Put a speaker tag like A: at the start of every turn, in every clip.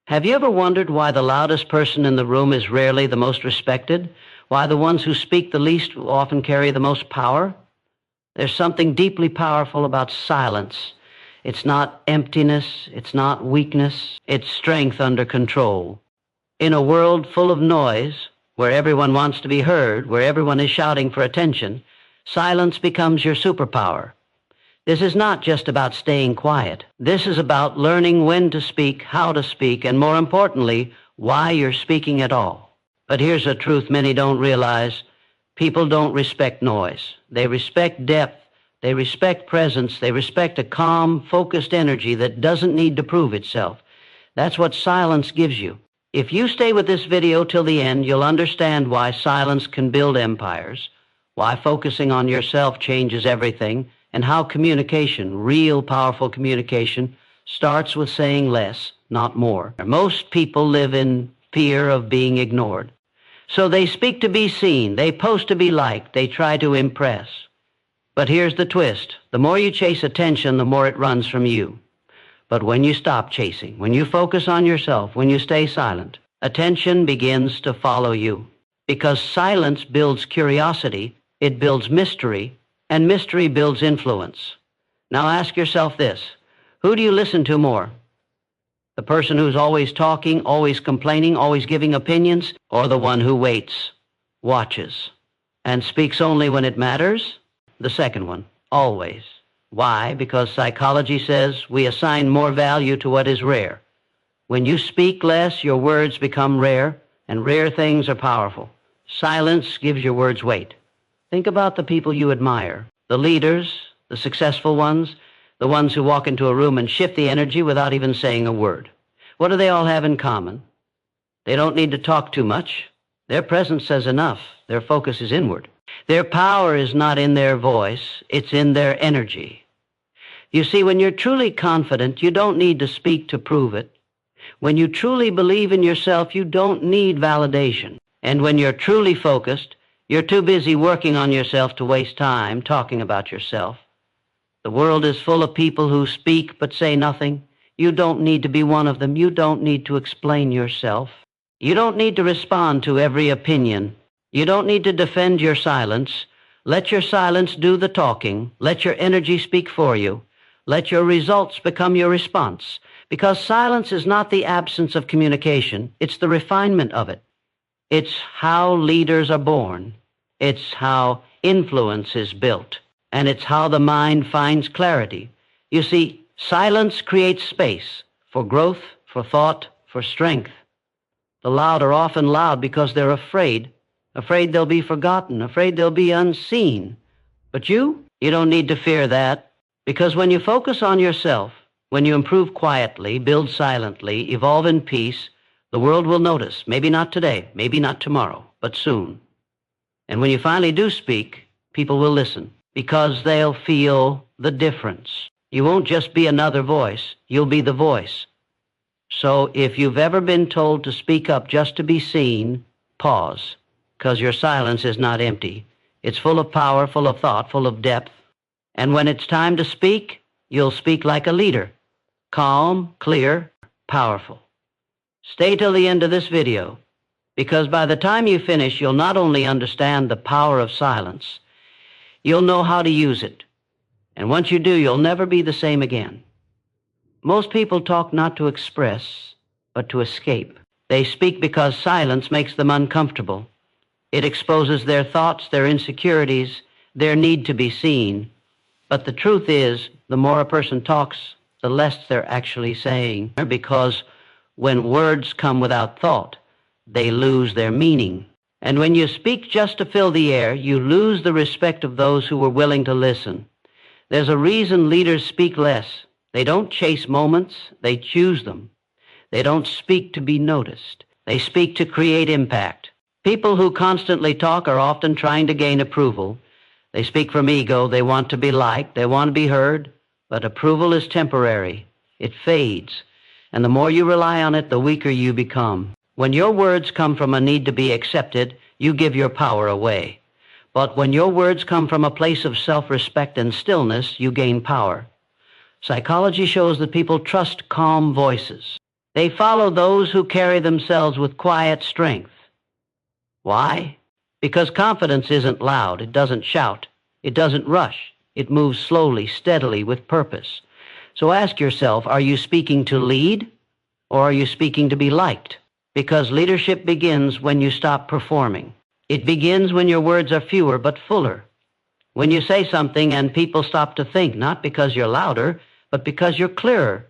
A: Have you ever wondered why the loudest person in the room is rarely the most respected? Why the ones who speak the least often carry the most power? There's something deeply powerful about silence. It's not emptiness, it's not weakness, it's strength under control. In a world full of noise, where everyone wants to be heard, where everyone is shouting for attention, silence becomes your superpower. This is not just about staying quiet. This is about learning when to speak, how to speak, and more importantly, why you're speaking at all. But here's a truth many don't realize. People don't respect noise. They respect depth. They respect presence. They respect a calm, focused energy that doesn't need to prove itself. That's what silence gives you. If you stay with this video till the end, you'll understand why silence can build empires, why focusing on yourself changes everything, and how communication, real powerful communication, starts with saying less, not more. Most people live in fear of being ignored. So they speak to be seen, they post to be liked, they try to impress. But here's the twist. The more you chase attention, the more it runs from you. But when you stop chasing, when you focus on yourself, when you stay silent, attention begins to follow you. Because silence builds curiosity, it builds mystery, and mystery builds influence. Now ask yourself this. Who do you listen to more? The person who's always talking, always complaining, always giving opinions, or the one who waits, watches, and speaks only when it matters? The second one, always. Why? Because psychology says we assign more value to what is rare. When you speak less, your words become rare, and rare things are powerful. Silence gives your words weight. Think about the people you admire, the leaders, the successful ones, the ones who walk into a room and shift the energy without even saying a word. What do they all have in common? They don't need to talk too much. Their presence says enough. Their focus is inward. Their power is not in their voice, it's in their energy. You see, when you're truly confident, you don't need to speak to prove it. When you truly believe in yourself, you don't need validation. And when you're truly focused, you're too busy working on yourself to waste time talking about yourself. The world is full of people who speak but say nothing. You don't need to be one of them. You don't need to explain yourself. You don't need to respond to every opinion. You don't need to defend your silence. Let your silence do the talking. Let your energy speak for you. Let your results become your response. Because silence is not the absence of communication. It's the refinement of it. It's how leaders are born. It's how influence is built. And it's how the mind finds clarity. You see, silence creates space for growth, for thought, for strength. The loud are often loud because they're afraid they'll be forgotten, afraid they'll be unseen. But you don't need to fear that. Because when you focus on yourself, when you improve quietly, build silently, evolve in peace, the world will notice. Maybe not today, maybe not tomorrow, but soon. And when you finally do speak, people will listen because they'll feel the difference. You won't just be another voice, you'll be the voice. So if you've ever been told to speak up just to be seen, pause, because your silence is not empty. It's full of power, full of thought, full of depth. And when it's time to speak, you'll speak like a leader. Calm, clear, powerful. Stay till the end of this video, because by the time you finish, you'll not only understand the power of silence, you'll know how to use it. And once you do, you'll never be the same again. Most people talk not to express, but to escape. They speak because silence makes them uncomfortable. It exposes their thoughts, their insecurities, their need to be seen. But the truth is, the more a person talks, the less they're actually saying. Because when words come without thought, they lose their meaning. And when you speak just to fill the air, you lose the respect of those who were willing to listen. There's a reason leaders speak less. They don't chase moments, they choose them. They don't speak to be noticed. They speak to create impact. People who constantly talk are often trying to gain approval. They speak from ego. They want to be liked. They want to be heard. But approval is temporary. It fades. And the more you rely on it, the weaker you become. When your words come from a need to be accepted, you give your power away. But when your words come from a place of self-respect and stillness, you gain power. Psychology shows that people trust calm voices. They follow those who carry themselves with quiet strength. Why? Because confidence isn't loud. It doesn't shout. It doesn't rush. It moves slowly, steadily, with purpose. So ask yourself, are you speaking to lead, or are you speaking to be liked? Because leadership begins when you stop performing. It begins when your words are fewer but fuller. When you say something and people stop to think, not because you're louder, but because you're clearer.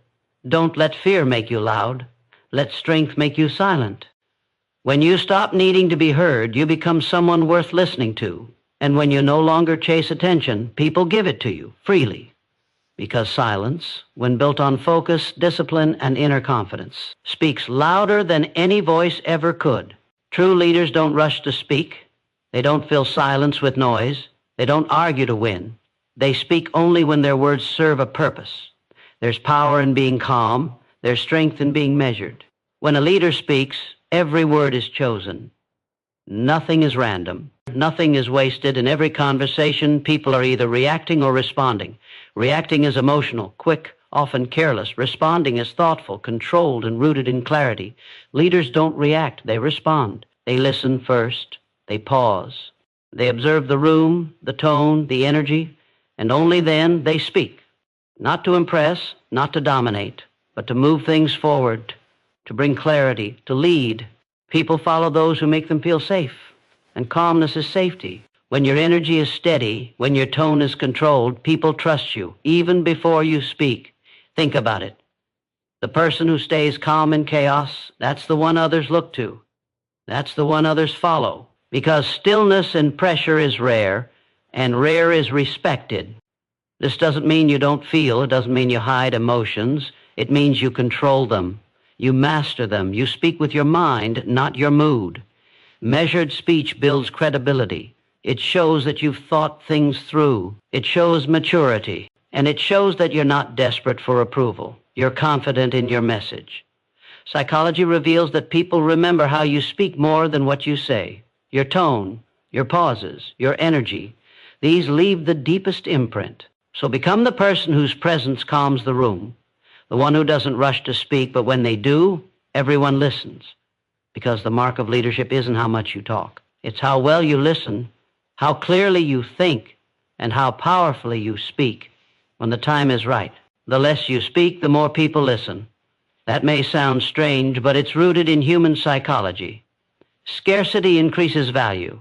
A: Don't let fear make you loud. Let strength make you silent. When you stop needing to be heard, you become someone worth listening to. And when you no longer chase attention, people give it to you freely. Because silence, when built on focus, discipline, and inner confidence, speaks louder than any voice ever could. True leaders don't rush to speak. They don't fill silence with noise. They don't argue to win. They speak only when their words serve a purpose. There's power in being calm. There's strength in being measured. When a leader speaks, every word is chosen. Nothing is random. Nothing is wasted. In every conversation, people are either reacting or responding. Reacting is emotional, quick, often careless. Responding is thoughtful, controlled, and rooted in clarity. Leaders don't react. They respond. They listen first. They pause. They observe the room, the tone, the energy, and only then they speak. Not to impress, not to dominate, but to move things forward, to bring clarity, to lead. People follow those who make them feel safe, and calmness is safety. When your energy is steady, when your tone is controlled, people trust you, even before you speak. Think about it. The person who stays calm in chaos, that's the one others look to. That's the one others follow. Because stillness and pressure is rare, and rare is respected. This doesn't mean you don't feel. It doesn't mean you hide emotions. It means you control them. You master them. You speak with your mind, not your mood. Measured speech builds credibility. It shows that you've thought things through. It shows maturity. And it shows that you're not desperate for approval. You're confident in your message. Psychology reveals that people remember how you speak more than what you say. Your tone, your pauses, your energy. These leave the deepest imprint. So become the person whose presence calms the room. The one who doesn't rush to speak, but when they do, everyone listens. Because the mark of leadership isn't how much you talk. It's how well you listen, how clearly you think, and how powerfully you speak when the time is right. The less you speak, the more people listen. That may sound strange, but it's rooted in human psychology. Scarcity increases value,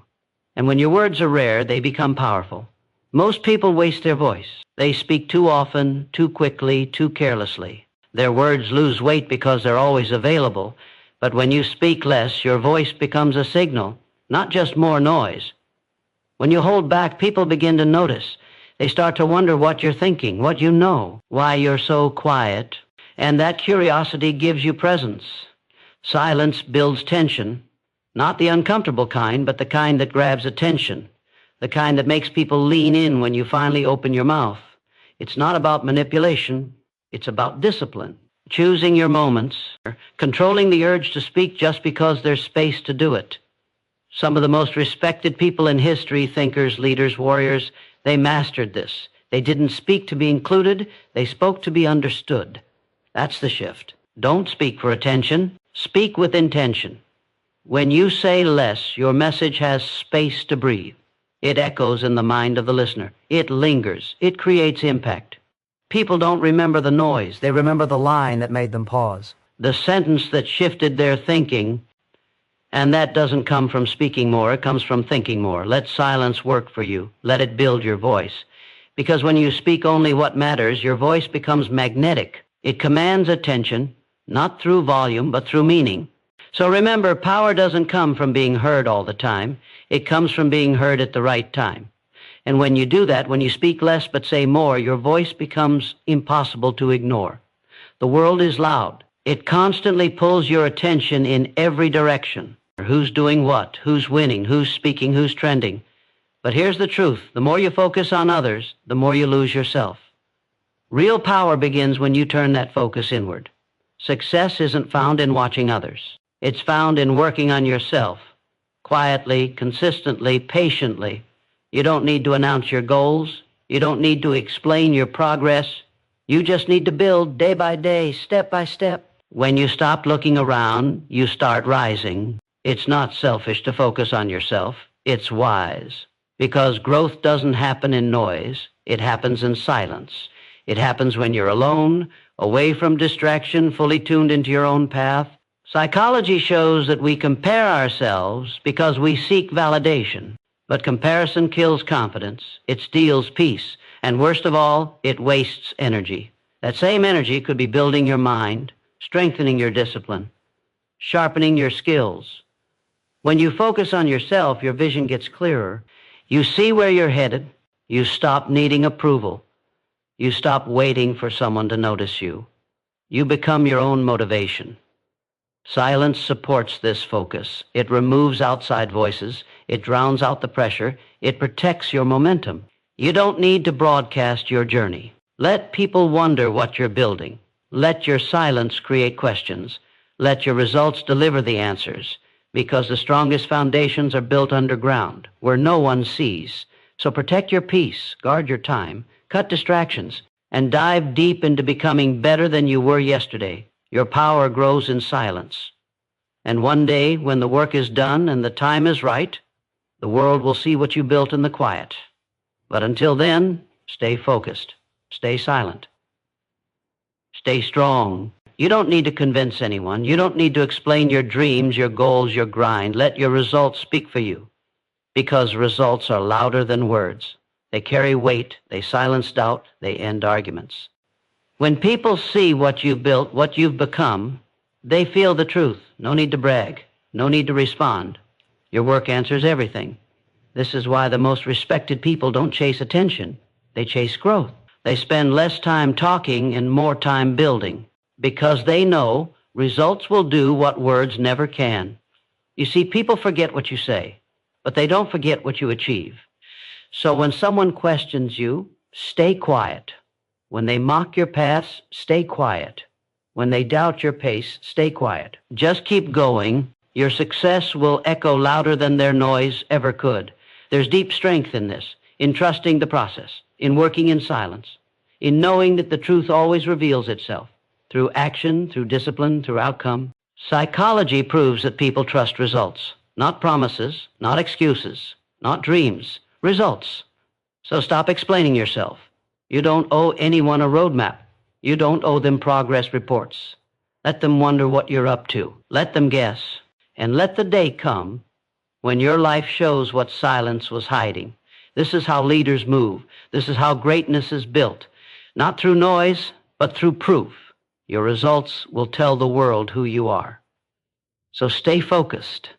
A: and when your words are rare, they become powerful. Most people waste their voice. They speak too often, too quickly, too carelessly. Their words lose weight because they're always available, but when you speak less, your voice becomes a signal, not just more noise. When you hold back, people begin to notice. They start to wonder what you're thinking, what you know, why you're so quiet, and that curiosity gives you presence. Silence builds tension. Not the uncomfortable kind, but the kind that grabs attention, the kind that makes people lean in when you finally open your mouth. It's not about manipulation. It's about discipline, choosing your moments, controlling the urge to speak just because there's space to do it. Some of the most respected people in history, thinkers, leaders, warriors, they mastered this. They didn't speak to be included. They spoke to be understood. That's the shift. Don't speak for attention. Speak with intention. When you say less, your message has space to breathe. It echoes in the mind of the listener. It lingers. It creates impact. People don't remember the noise.
B: They remember the line that made them pause.
A: The sentence that shifted their thinking. And that doesn't come from speaking more. It comes from thinking more. Let silence work for you. Let it build your voice. Because when you speak only what matters, your voice becomes magnetic. It commands attention, not through volume, but through meaning. So remember, power doesn't come from being heard all the time. It comes from being heard at the right time. And when you do that, when you speak less but say more, your voice becomes impossible to ignore. The world is loud. It constantly pulls your attention in every direction. Who's doing what? Who's winning? Who's speaking? Who's trending? But here's the truth. The more you focus on others, the more you lose yourself. Real power begins when you turn that focus inward. Success isn't found in watching others. It's found in working on yourself, quietly, consistently, patiently. You don't need to announce your goals. You don't need to explain your progress. You just need to build day by day, step by step. When you stop looking around, you start rising. It's not selfish to focus on yourself. It's wise. Because growth doesn't happen in noise. It happens in silence. It happens when you're alone, away from distraction, fully tuned into your own path. Psychology shows that we compare ourselves because we seek validation. But comparison kills confidence. It steals peace. And worst of all, it wastes energy. That same energy could be building your mind, strengthening your discipline, sharpening your skills. When you focus on yourself, your vision gets clearer. You see where you're headed. You stop needing approval. You stop waiting for someone to notice you. You become your own motivation. Silence supports this focus. It removes outside voices. It drowns out the pressure. It protects your momentum. You don't need to broadcast your journey. Let people wonder what you're building. Let your silence create questions. Let your results deliver the answers, because the strongest foundations are built underground, where no one sees. So protect your peace, guard your time, cut distractions, and dive deep into becoming better than you were yesterday. Your power grows in silence. And one day, when the work is done and the time is right, the world will see what you built in the quiet. But until then, stay focused, stay silent, stay strong. You don't need to convince anyone. You don't need to explain your dreams, your goals, your grind. Let your results speak for you, because results are louder than words. They carry weight, they silence doubt, they end arguments. When people see what you've built, what you've become, they feel the truth. No need to brag, no need to respond. Your work answers everything. This is why the most respected people don't chase attention. They chase growth. They spend less time talking and more time building, because they know results will do what words never can. You see, people forget what you say, but they don't forget what you achieve. So when someone questions you, stay quiet. When they mock your paths, stay quiet. When they doubt your pace, stay quiet. Just keep going. Your success will echo louder than their noise ever could. There's deep strength in this, in trusting the process, in working in silence, in knowing that the truth always reveals itself, through action, through discipline, through outcome. Psychology proves that people trust results, not promises, not excuses, not dreams, results. So stop explaining yourself. You don't owe anyone a roadmap. You don't owe them progress reports. Let them wonder what you're up to. Let them guess. And let the day come when your life shows what silence was hiding. This is how leaders move. This is how greatness is built. Not through noise, but through proof. Your results will tell the world who you are. So stay focused.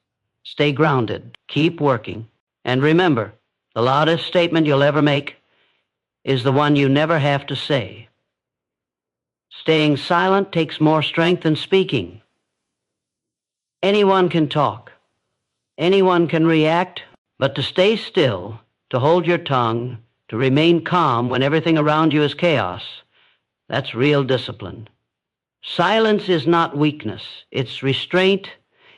A: Stay grounded. Keep working. And remember, the loudest statement you'll ever make is the one you never have to say. Staying silent takes more strength than speaking. Anyone can talk. Anyone can react, but to stay still, to hold your tongue, to remain calm when everything around you is chaos, that's real discipline. Silence is not weakness. It's restraint.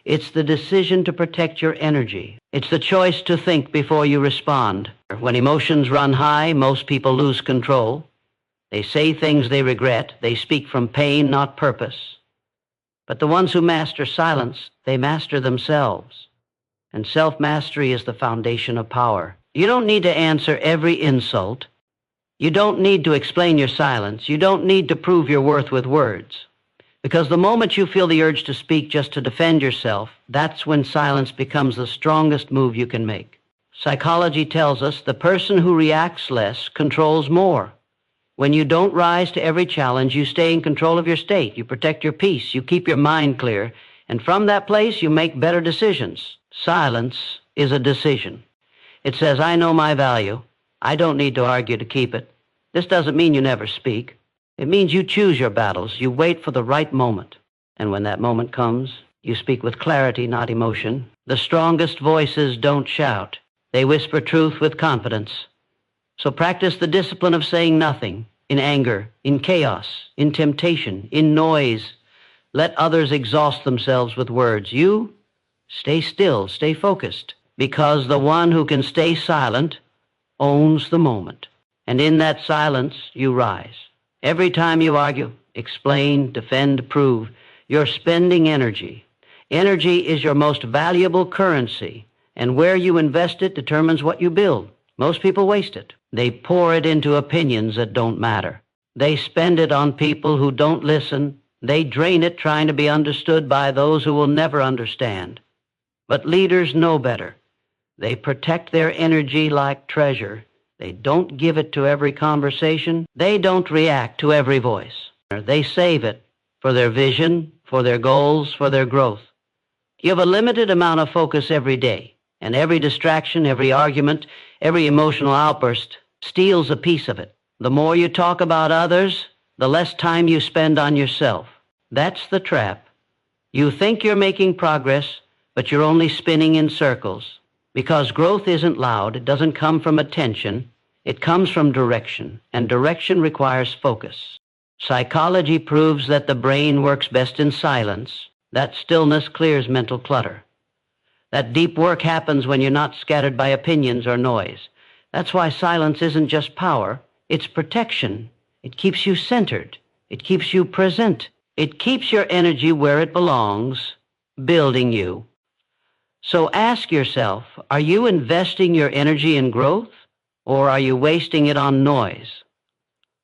A: It's the decision to protect your energy. It's the choice to think before you respond. When emotions run high, most people lose control. They say things they regret. They speak from pain, not purpose. But the ones who master silence, they master themselves. And self-mastery is the foundation of power. You don't need to answer every insult. You don't need to explain your silence. You don't need to prove your worth with words. Because the moment you feel the urge to speak just to defend yourself, that's when silence becomes the strongest move you can make. Psychology tells us the person who reacts less controls more. When you don't rise to every challenge, you stay in control of your state. You protect your peace. You keep your mind clear. And from that place, you make better decisions. Silence is a decision. It says, I know my value. I don't need to argue to keep it. This doesn't mean you never speak. It means you choose your battles. You wait for the right moment. And when that moment comes, you speak with clarity, not emotion. The strongest voices don't shout. They whisper truth with confidence. So practice the discipline of saying nothing in anger, in chaos, in temptation, in noise. Let others exhaust themselves with words. You stay still, stay focused, because the one who can stay silent owns the moment. And in that silence, you rise. Every time you argue, explain, defend, prove, You're spending energy. Energy is your most valuable currency, and where you invest it determines what you build. Most people waste it. They pour it into opinions that don't matter. They spend it on people who don't listen. They drain it trying to be understood by those who will never understand. But leaders know better. They protect their energy like treasure. They don't give it to every conversation. They don't react to every voice. They save it for their vision, for their goals, for their growth. You have a limited amount of focus every day, and every distraction, every argument, every emotional outburst steals a piece of it. The more you talk about others, the less time you spend on yourself. That's the trap. You think you're making progress, but you're only spinning in circles. Because growth isn't loud, it doesn't come from attention, it comes from direction, and direction requires focus. Psychology proves that the brain works best in silence. That stillness clears mental clutter. That deep work happens when you're not scattered by opinions or noise. That's why silence isn't just power, it's protection. It keeps you centered. It keeps you present. It keeps your energy where it belongs, building you. So ask yourself, are you investing your energy in growth, or are you wasting it on noise?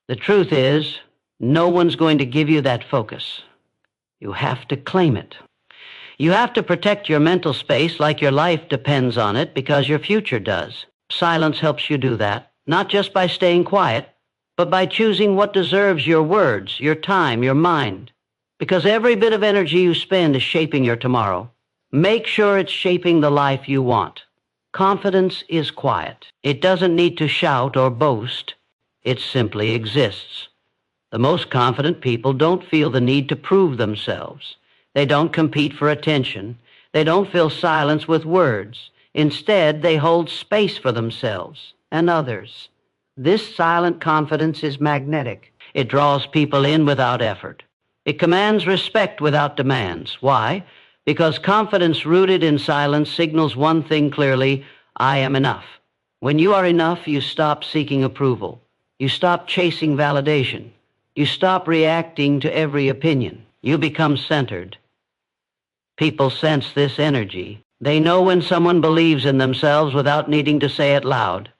A: The truth is, no one's going to give you that focus. You have to claim it. You have to protect your mental space like your life depends on it because your future does. Silence helps you do that, not just by staying quiet, but by choosing what deserves your words, your time, your mind. Because every bit of energy you spend is shaping your tomorrow. Make sure it's shaping the life you want. Confidence is quiet. It doesn't need to shout or boast. It simply exists. The most confident people don't feel the need to prove themselves. They don't compete for attention. They don't fill silence with words. Instead, they hold space for themselves and others. This silent confidence is magnetic. It draws people in without effort. It commands respect without demands. Why? Because confidence rooted in silence signals one thing clearly: I am enough. When you are enough, you stop seeking approval. You stop chasing validation. You stop reacting to every opinion. You become centered. People sense this energy. They know when someone believes in themselves without needing to say it loud.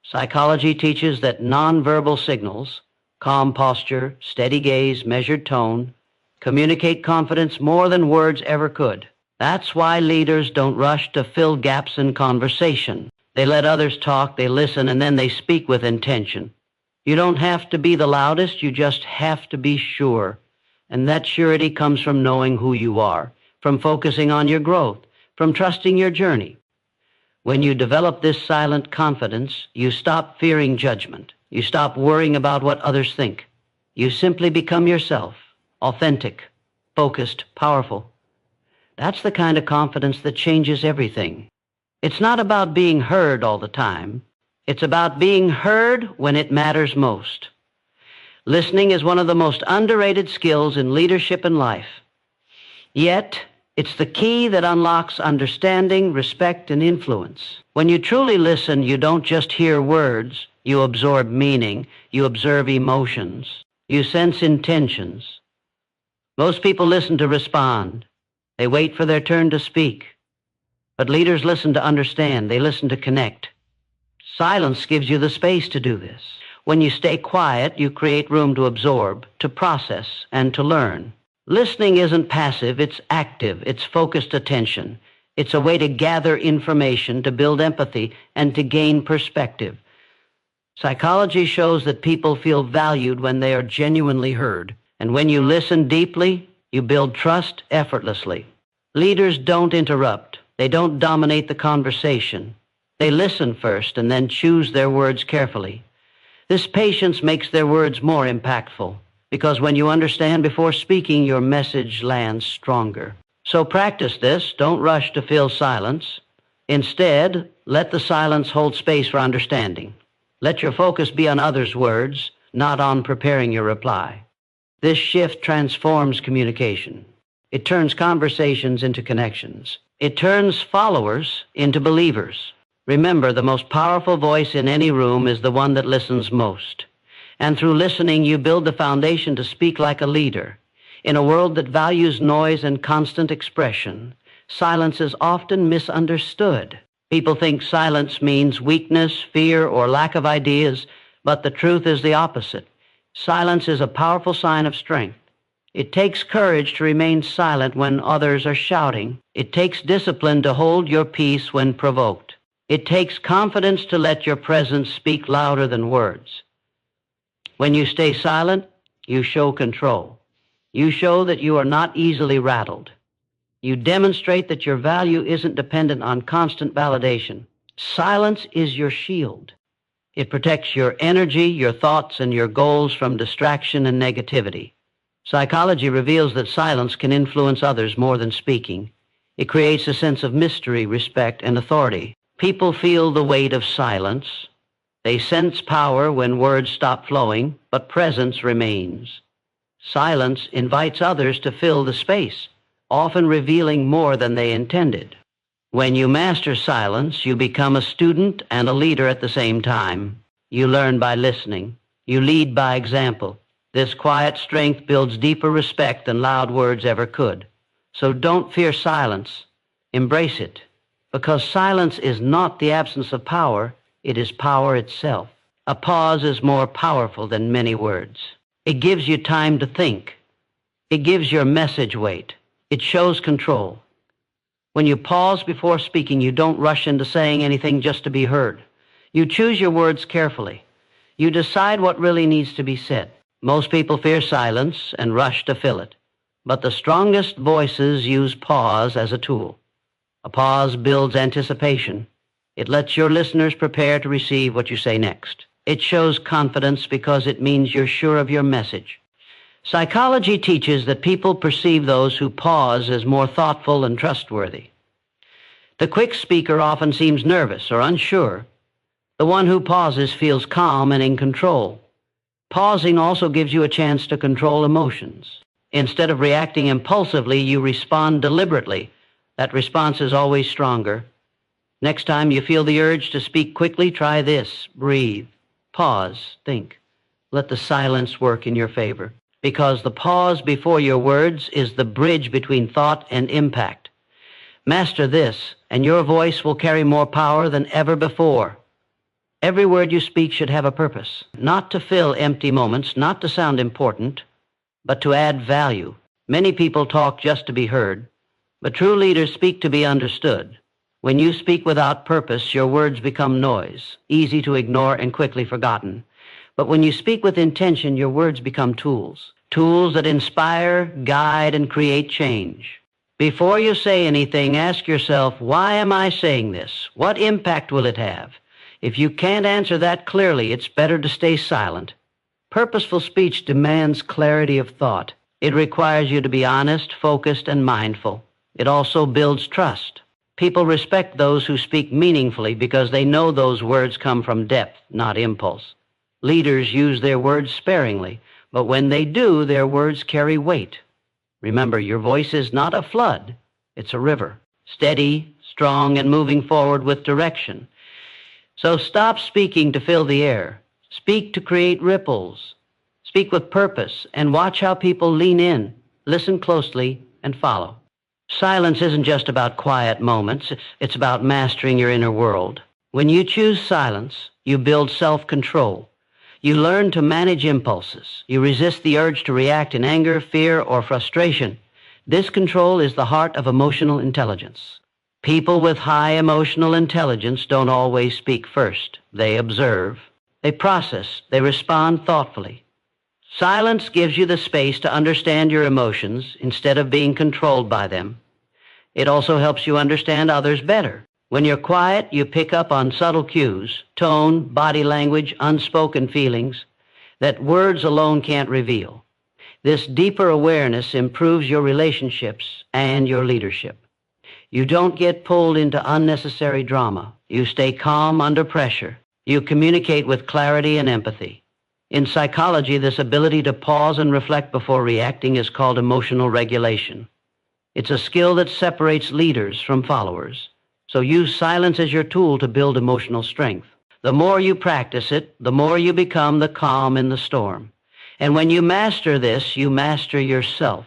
A: Psychology teaches that nonverbal signals, calm posture, steady gaze, measured tone, communicate confidence more than words ever could. That's why leaders don't rush to fill gaps in conversation. They let others talk, they listen, and then they speak with intention. You don't have to be the loudest, you just have to be sure. And that surety comes from knowing who you are, from focusing on your growth, from trusting your journey. When you develop this silent confidence, you stop fearing judgment. You stop worrying about what others think. You simply become yourself, authentic, focused, powerful. That's the kind of confidence that changes everything. It's not about being heard all the time. It's about being heard when it matters most. Listening is one of the most underrated skills in leadership and life. Yet, it's the key that unlocks understanding, respect, and influence. When you truly listen, you don't just hear words. You absorb meaning. You observe emotions. You sense intentions. Most people listen to respond. They wait for their turn to speak. But leaders listen to understand. They listen to connect. Silence gives you the space to do this. When you stay quiet, you create room to absorb, to process, and to learn. Listening isn't passive, it's active, it's focused attention. It's a way to gather information, to build empathy, and to gain perspective. Psychology shows that people feel valued when they are genuinely heard. And when you listen deeply, you build trust effortlessly. Leaders don't interrupt. They don't dominate the conversation. They listen first and then choose their words carefully. This patience makes their words more impactful, because when you understand before speaking, your message lands stronger. So practice this. Don't rush to fill silence. Instead, let the silence hold space for understanding. Let your focus be on others' words, not on preparing your reply. This shift transforms communication. It turns conversations into connections. It turns followers into believers. Remember, the most powerful voice in any room is the one that listens most. And through listening, you build the foundation to speak like a leader. In a world that values noise and constant expression, silence is often misunderstood. People think silence means weakness, fear, or lack of ideas, but the truth is the opposite. Silence is a powerful sign of strength. It takes courage to remain silent when others are shouting. It takes discipline to hold your peace when provoked. It takes confidence to let your presence speak louder than words. When you stay silent, you show control. You show that you are not easily rattled. You demonstrate that your value isn't dependent on constant validation. Silence is your shield. It protects your energy, your thoughts, and your goals from distraction and negativity. Psychology reveals that silence can influence others more than speaking. It creates a sense of mystery, respect, and authority. People feel the weight of silence. They sense power when words stop flowing, but presence remains. Silence invites others to fill the space, often revealing more than they intended. When you master silence, you become a student and a leader at the same time. You learn by listening. You lead by example. This quiet strength builds deeper respect than loud words ever could. So don't fear silence. Embrace it. Because silence is not the absence of power, it is power itself. A pause is more powerful than many words. It gives you time to think. It gives your message weight. It shows control. When you pause before speaking, you don't rush into saying anything just to be heard. You choose your words carefully. You decide what really needs to be said. Most people fear silence and rush to fill it. But the strongest voices use pause as a tool. A pause builds anticipation. It lets your listeners prepare to receive what you say next. It shows confidence because it means you're sure of your message. Psychology teaches that people perceive those who pause as more thoughtful and trustworthy. The quick speaker often seems nervous or unsure. The one who pauses feels calm and in control. Pausing also gives you a chance to control emotions. Instead of reacting impulsively, you respond deliberately. That response is always stronger. Next time you feel the urge to speak quickly, try this. Breathe. Pause. Think. Let the silence work in your favor. Because the pause before your words is the bridge between thought and impact. Master this, and your voice will carry more power than ever before. Every word you speak should have a purpose, not to fill empty moments, not to sound important, but to add value. Many people talk just to be heard, but true leaders speak to be understood. When you speak without purpose, your words become noise, easy to ignore and quickly forgotten. But when you speak with intention, your words become tools, tools that inspire, guide, and create change. Before you say anything, ask yourself, why am I saying this? What impact will it have? If you can't answer that clearly, it's better to stay silent. Purposeful speech demands clarity of thought. It requires you to be honest, focused, and mindful. It also builds trust. People respect those who speak meaningfully because they know those words come from depth, not impulse. Leaders use their words sparingly, but when they do, their words carry weight. Remember, your voice is not a flood, it's a river, steady, strong, and moving forward with direction. So stop speaking to fill the air. Speak to create ripples. Speak with purpose, and watch how people lean in, listen closely, and follow. Silence isn't just about quiet moments. It's about mastering your inner world. When you choose silence, you build self-control. You learn to manage impulses. You resist the urge to react in anger, fear, or frustration. This control is the heart of emotional intelligence. People with high emotional intelligence don't always speak first. They observe. They process. They respond thoughtfully. Silence gives you the space to understand your emotions instead of being controlled by them. It also helps you understand others better. When you're quiet, you pick up on subtle cues, tone, body language, unspoken feelings that words alone can't reveal. This deeper awareness improves your relationships and your leadership. You don't get pulled into unnecessary drama. You stay calm under pressure. You communicate with clarity and empathy. In psychology, this ability to pause and reflect before reacting is called emotional regulation. It's a skill that separates leaders from followers. So use silence as your tool to build emotional strength. The more you practice it, the more you become the calm in the storm. And when you master this, you master yourself.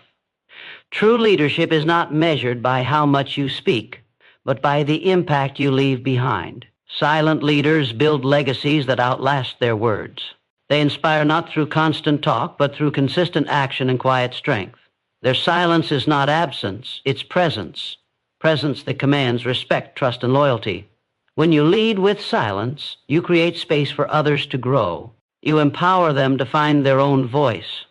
A: True leadership is not measured by how much you speak, but by the impact you leave behind. Silent leaders build legacies that outlast their words. They inspire not through constant talk, but through consistent action and quiet strength. Their silence is not absence, it's presence. Presence that commands respect, trust, and loyalty. When you lead with silence, you create space for others to grow. You empower them to find their own voice.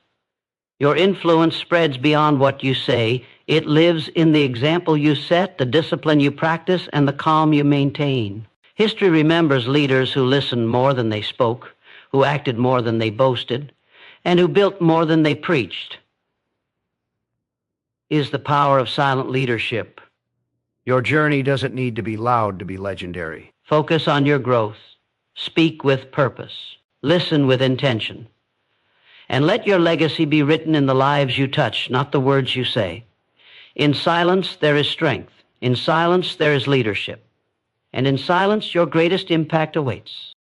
A: Your influence spreads beyond what you say. It lives in the example you set, the discipline you practice, and the calm you maintain. History remembers leaders who listened more than they spoke, who acted more than they boasted, and who built more than they preached. Is the power of silent leadership.
C: Your journey doesn't need to be loud to be legendary.
A: Focus on your growth. Speak with purpose. Listen with intention. And let your legacy be written in the lives you touch, not the words you say. In silence, there is strength. In silence, there is leadership. And in silence, your greatest impact awaits.